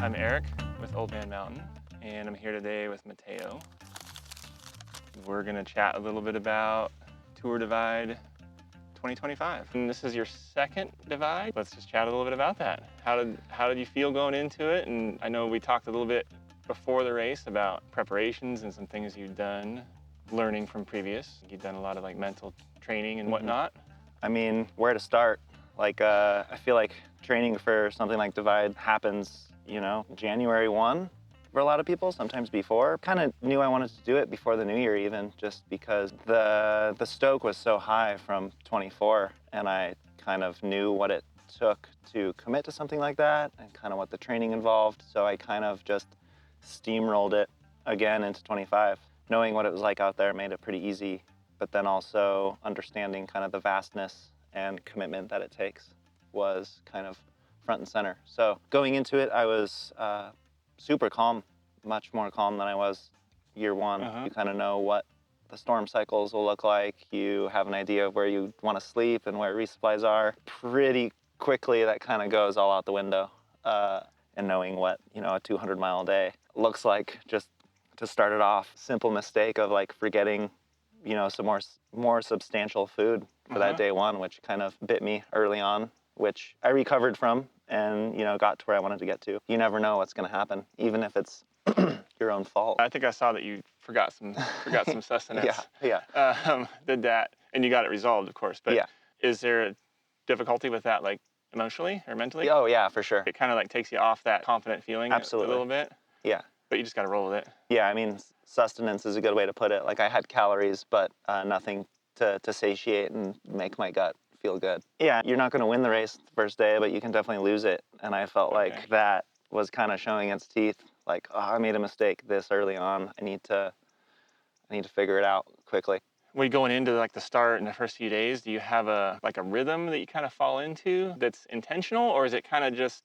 I'm Eric with Old Man Mountain, and I'm here today with Mateo. We're gonna chat a little bit about Tour Divide 2025. And this is your second divide. Let's just chat a little bit about that. How did you feel going into it? And I know we talked a little bit before the race about preparations and some things you've done, learning from previous. You've done a lot of like mental training and whatnot. I mean, where to start? Like, I feel like training for something like Divide happens, January 1 for a lot of people, sometimes before. Kind of knew I wanted to do it before the new year even, just because the stoke was so high from 24, and I kind of knew what it took to commit to something like that and kind of what the training involved. So I kind of just steamrolled it again into 25. Knowing what it was like out there made it pretty easy, but then also understanding kind of the vastness and commitment that it takes was kind of front and center. So going into it, I was super calm, much more calm than I was year one. You kind of know what the storm cycles will look like. You have an idea of where you want to sleep and where resupplies are. Pretty quickly, that kind of goes all out the window. And knowing what, a 200-mile day looks like, just to start it off, simple mistake of like forgetting some more substantial food for that day one, which kind of bit me early on, which I recovered from and, got to where I wanted to get to. You never know what's going to happen, even if it's your own fault. I think I saw that you forgot some sustenance. Yeah. Did that, and you got it resolved, of course. But yeah. Is there a difficulty with that, like emotionally or mentally? Oh yeah, for sure. It kind of like takes you off that confident feeling. Absolutely. A little bit. Yeah. But you just got to roll with it. Yeah, I mean, sustenance is a good way to put it. Like I had calories, but nothing to satiate and make my gut feel good. Yeah, you're not going to win the race the first day, but you can definitely lose it. And I felt like that was kind of showing its teeth. Like, oh, I made a mistake this early on. I need to figure it out quickly. When you're going into like the start in the first few days, do you have a rhythm that you kind of fall into that's intentional, or is it kind of just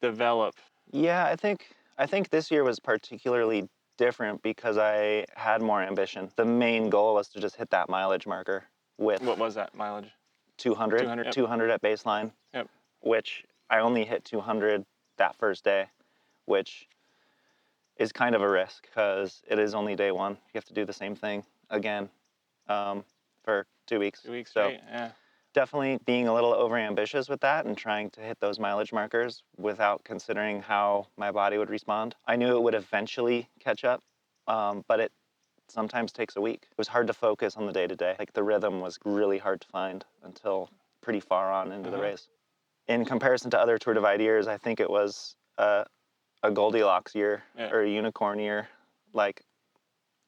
develop? Yeah, I think this year was particularly different because I had more ambition. The main goal was to just hit that mileage marker with... What was that mileage? 200. 200 at baseline. Yep. Which I only hit 200 that first day, which is kind of a risk because it is only day one. You have to do the same thing again for 2 weeks. 2 weeks, so right? Yeah. Definitely being a little overambitious with that and trying to hit those mileage markers without considering how my body would respond. I knew it would eventually catch up, but it sometimes takes a week. It was hard to focus on the day-to-day. Like the rhythm was really hard to find until pretty far on into the race. In comparison to other Tour Divide years, I think it was a Goldilocks year or a unicorn year. Like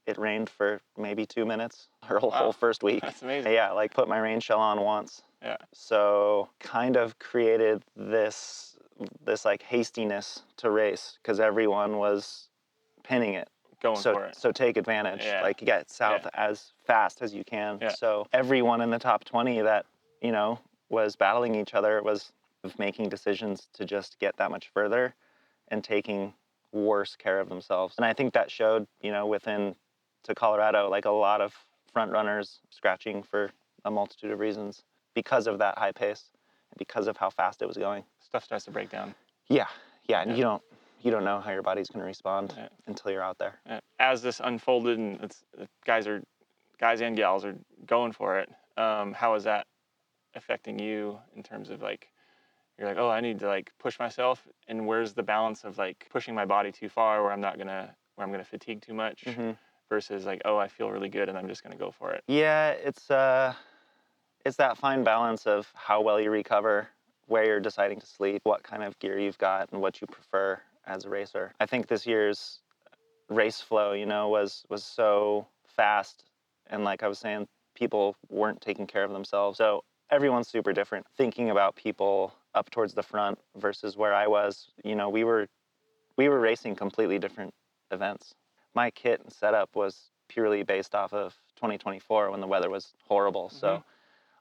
it rained for maybe 2 minutes her whole first week. That's amazing. Yeah, like put my rain shell on once. Yeah. So kind of created this like hastiness to race because everyone was pinning it. Going for it. So take advantage. Yeah. Like get south as fast as you can. Yeah. So everyone in the top 20 that, was battling each other was making decisions to just get that much further and taking worse care of themselves. And I think that showed, within to Colorado, like a lot of front runners scratching for a multitude of reasons because of that high pace, because of how fast it was going. Stuff starts to break down. Yeah. And you don't know how your body's going to respond until you're out there. As this unfolded and guys and gals are going for it, how is that affecting you in terms of like, you're like, oh, I need to like push myself, and where's the balance of like pushing my body too far where I'm gonna fatigue too much versus like, oh, I feel really good and I'm just gonna go for it? Yeah, it's that fine balance of how well you recover, where you're deciding to sleep, what kind of gear you've got, and what you prefer as a racer. I think this year's race flow, was so fast, and like I was saying, people weren't taking care of themselves. So everyone's super different. Thinking about people up towards the front versus where I was, we were racing completely different events. My kit and setup was purely based off of 2024 when the weather was horrible. So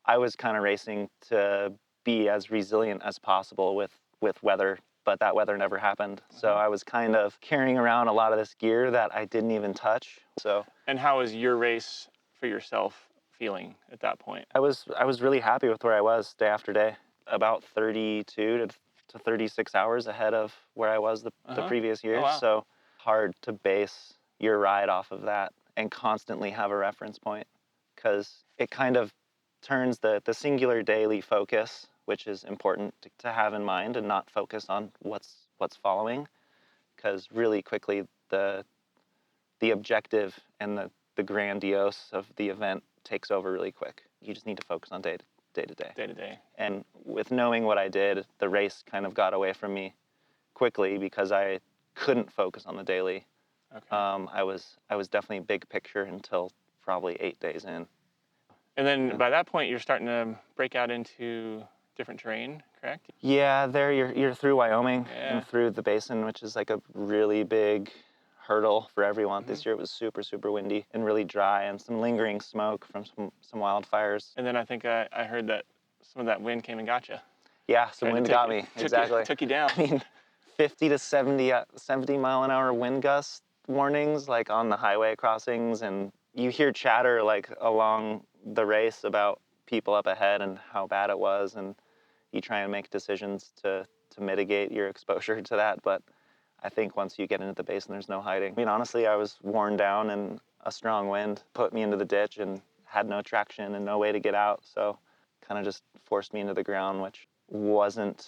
I was kind of racing to be as resilient as possible with weather, but that weather never happened. So I was kind of carrying around a lot of this gear that I didn't even touch. So. And how was your race for yourself feeling at that point? I was really happy with where I was day after day. About 32 to to 36 hours ahead of where I was the previous year. Oh, wow. So hard to base your ride off of that and constantly have a reference point, because it kind of turns the singular daily focus, which is important to have in mind and not focus on what's following, because really quickly the objective and the grandiose of the event takes over really quick. You just need to focus on day to day. Day to day. And with knowing what I did, the race kind of got away from me quickly because I couldn't focus on the daily. Okay. I was definitely big picture until probably 8 days in. And then by that point, you're starting to break out into different terrain, correct? Yeah, there you're through Wyoming and Yeah. through the basin, which is like a really big hurdle for everyone. This year it was super, super windy and really dry, and some lingering smoke from some wildfires. And then I think I heard that some of that wind came and got you. Yeah, some wind got me, exactly. Took you down. I mean, 50 to 70 mile an hour wind gust warnings, like on the highway crossings, and you hear chatter like along the race about people up ahead and how bad it was, and you try and make decisions to mitigate your exposure to that. But I think once you get into the basin, there's no hiding. I mean, honestly, I was worn down, and a strong wind put me into the ditch and had no traction and no way to get out. So kind of just forced me into the ground, which wasn't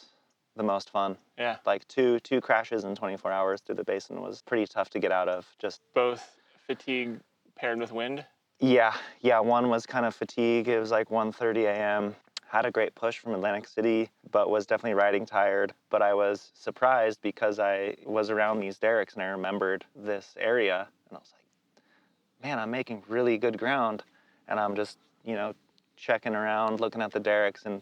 the most fun. Yeah. Like two crashes in 24 hours through the basin was pretty tough to get out of. Just both fatigue paired with wind? Yeah. One was kind of fatigue. It was like 1:30 a.m. Had a great push from Atlantic City, but was definitely riding tired. But I was surprised because I was around these derricks and I remembered this area. And I was like, man, I'm making really good ground. And I'm just, checking around, looking at the derricks. And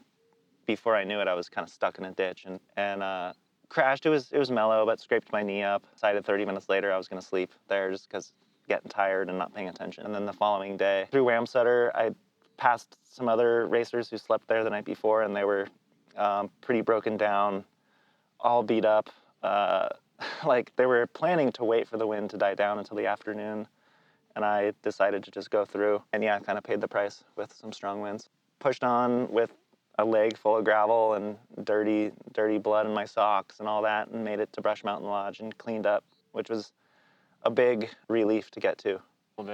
before I knew it, I was kind of stuck in a ditch and crashed. It was mellow, but scraped my knee up. Decided 30 minutes later I was going to sleep there just because getting tired and not paying attention. And then the following day, through Wamsutter, I passed some other racers who slept there the night before, and they were pretty broken down, all beat up. Like they were planning to wait for the wind to die down until the afternoon, and I decided to just go through. And yeah, I kind of paid the price with some strong winds. Pushed on with a leg full of gravel and dirty blood in my socks and all that, and made it to Brush Mountain Lodge and cleaned up, which was a big relief to get to.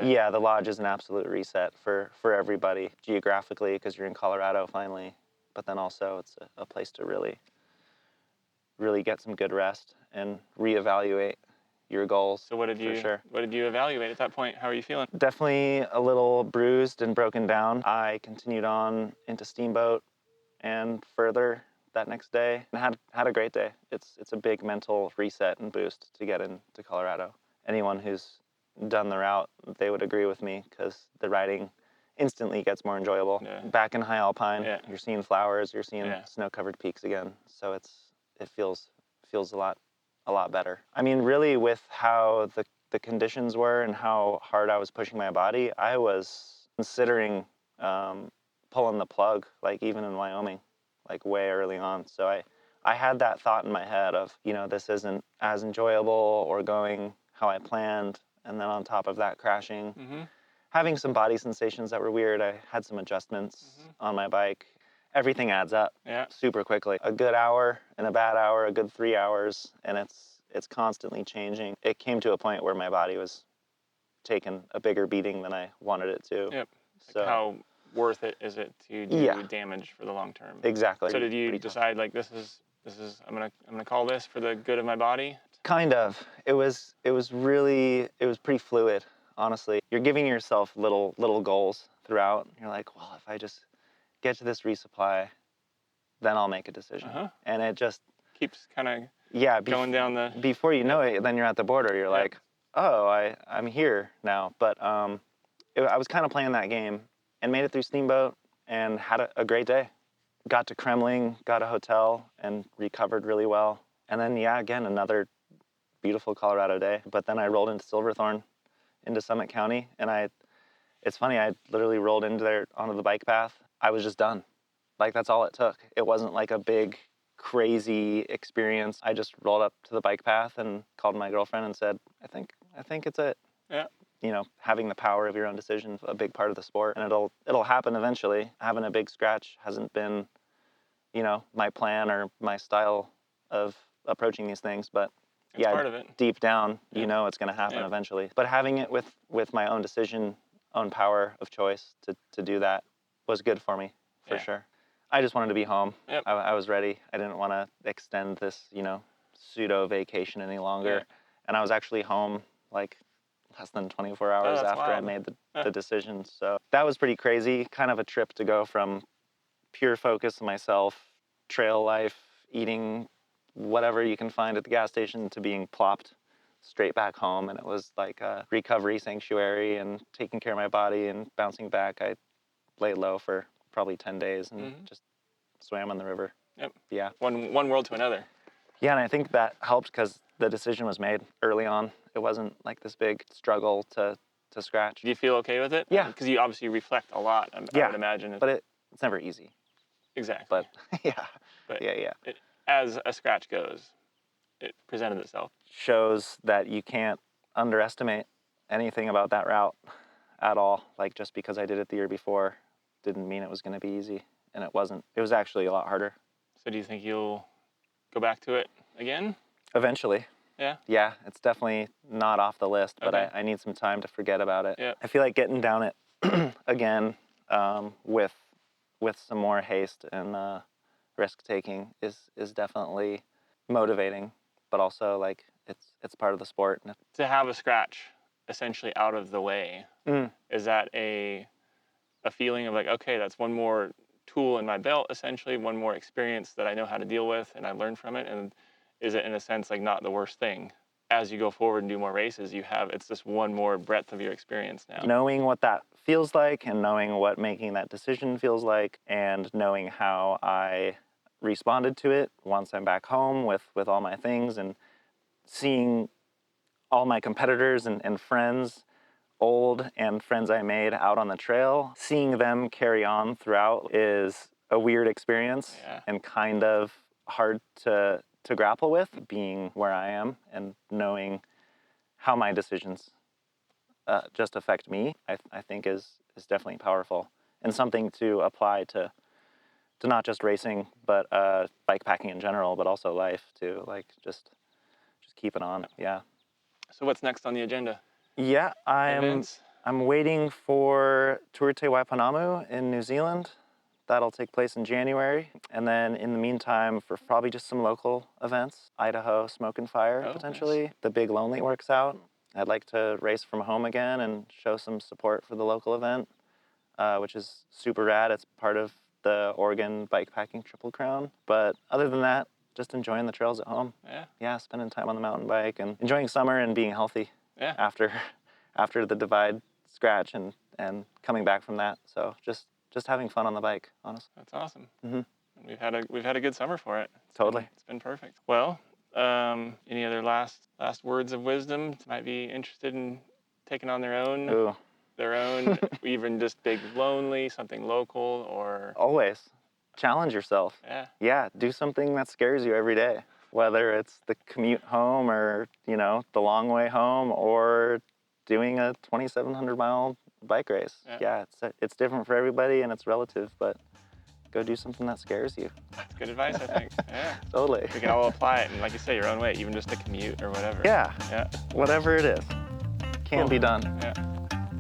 Yeah, the lodge is an absolute reset for everybody geographically, because you're in Colorado finally, but then also it's a place to really get some good rest and reevaluate your goals. So what did you evaluate at that point? How are you feeling? Definitely a little bruised and broken down. I continued on into Steamboat and further that next day, and had a great day. It's a big mental reset and boost to get into Colorado. Anyone who's done the route, they would agree with me, because the riding instantly gets more enjoyable. Yeah. Back in high alpine, yeah. You're seeing flowers, you're seeing Yeah. snow-covered peaks again. So it feels a lot better. I mean, really, with how the conditions were and how hard I was pushing my body, I was considering pulling the plug, like even in Wyoming, like way early on. So I had that thought in my head of, this isn't as enjoyable or going how I planned. And then on top of that, crashing, having some body sensations that were weird. I had some adjustments on my bike. Everything adds up super quickly. A good hour and a bad hour, a good 3 hours, and it's constantly changing. It came to a point where my body was taking a bigger beating than I wanted it to. Yep. So how worth it is it to do damage for the long term? Exactly. So did you decide like this is I'm gonna call this for the good of my body? Kind of. It was pretty fluid, honestly. You're giving yourself little goals throughout. You're like, well, if I just get to this resupply, then I'll make a decision. And it just keeps kind of going down the. Before you know it, then you're at the border. You're like, oh, I'm here now. But I was kind of playing that game and made it through Steamboat and had a great day. Got to Kremling, got a hotel, and recovered really well. And then, again, another beautiful Colorado day. But then I rolled into Silverthorne, into Summit County, and it's funny, I literally rolled into there onto the bike path. I was just done. Like, that's all it took. It wasn't like a big, crazy experience. I just rolled up to the bike path and called my girlfriend and said, I think it's it. Yeah. Having the power of your own decision is a big part of the sport, and it'll happen eventually. Having a big scratch hasn't been, my plan or my style of approaching these things, but It's part of it. deep down, Yeah. you know it's going to happen Yeah. eventually. But having it with my own decision, own power of choice to do that was good for me, for Yeah. sure. I just wanted to be home. Yep. I was ready. I didn't want to extend this, pseudo vacation any longer. Yeah. And I was actually home like less than 24 hours that's after I wild. made the decision. So that was pretty crazy. Kind of a trip to go from pure focus on myself, trail life, eating whatever you can find at the gas station, to being plopped straight back home. And it was like a recovery sanctuary and taking care of my body and bouncing back. I laid low for probably 10 days and just swam on the river. Yep. Yeah. One world to another. Yeah, and I think that helped because the decision was made early on. It wasn't like this big struggle to scratch. Do you feel okay with it? Yeah. Because you obviously reflect a lot, I would imagine. But it's never easy. Exactly. But yeah. But yeah. As a scratch goes, it presented itself. Shows that you can't underestimate anything about that route at all. Like, just because I did it the year before didn't mean it was going to be easy, and it wasn't. It was actually a lot harder. So do you think you'll go back to it again? Eventually. Yeah? Yeah, it's definitely not off the list, but Okay. I need some time to forget about it. Yeah. I feel like getting down it again with some more haste and risk taking is definitely motivating, but also like it's part of the sport. To have a scratch essentially out of the way, is that a feeling of like, okay, that's one more tool in my belt, essentially, one more experience that I know how to deal with and I learned from it? And is it in a sense like not the worst thing? As you go forward and do more races, it's just one more breadth of your experience now. Knowing what that feels like and knowing what making that decision feels like and knowing how I responded to it once I'm back home with all my things, and seeing all my competitors and friends, old and friends I made out on the trail, seeing them carry on throughout is a weird experience. Yeah. And kind of hard to grapple with, being where I am and knowing how my decisions just affect me. I think is definitely powerful, and something to apply to not just racing, but bikepacking in general, but also life too. Like just keep it on. Yeah. So what's next on the agenda? Yeah, I'm waiting for Tour Te Waipounamu in New Zealand. That'll take place in January. And then in the meantime, for probably just some local events, Idaho Smoke and Fire, potentially. Nice. The Big Lonely works out. I'd like to race from home again and show some support for the local event, which is super rad. It's part of the Oregon Bikepacking Triple Crown. But other than that, just enjoying the trails at home. Yeah. Yeah, spending time on the mountain bike and enjoying summer and being healthy. Yeah. After the Divide scratch and coming back from that. So just having fun on the bike, honestly. That's awesome. We've had a good summer for it. Totally. It's been perfect. Well, any other last words of wisdom? Might be interested in taking on their own, Ooh. even just Big Lonely, something local, or Always challenge yourself. Yeah. Yeah, do something that scares you every day. Whether it's the commute home or, the long way home, or doing a 2,700 mile bike race. Yeah, it's different for everybody and it's relative, but go do something that scares you. That's good advice, I think. Yeah. Totally. We can all apply it, and like you say, your own way, even just a commute or whatever. Yeah. Yeah. Whatever it is, can be done. Yeah.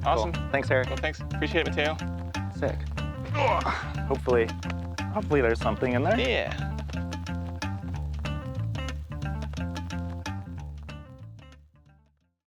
Awesome. Cool. Thanks, Eric. Well, thanks. Appreciate it, Mateo. Sick. Hopefully there's something in there. Yeah.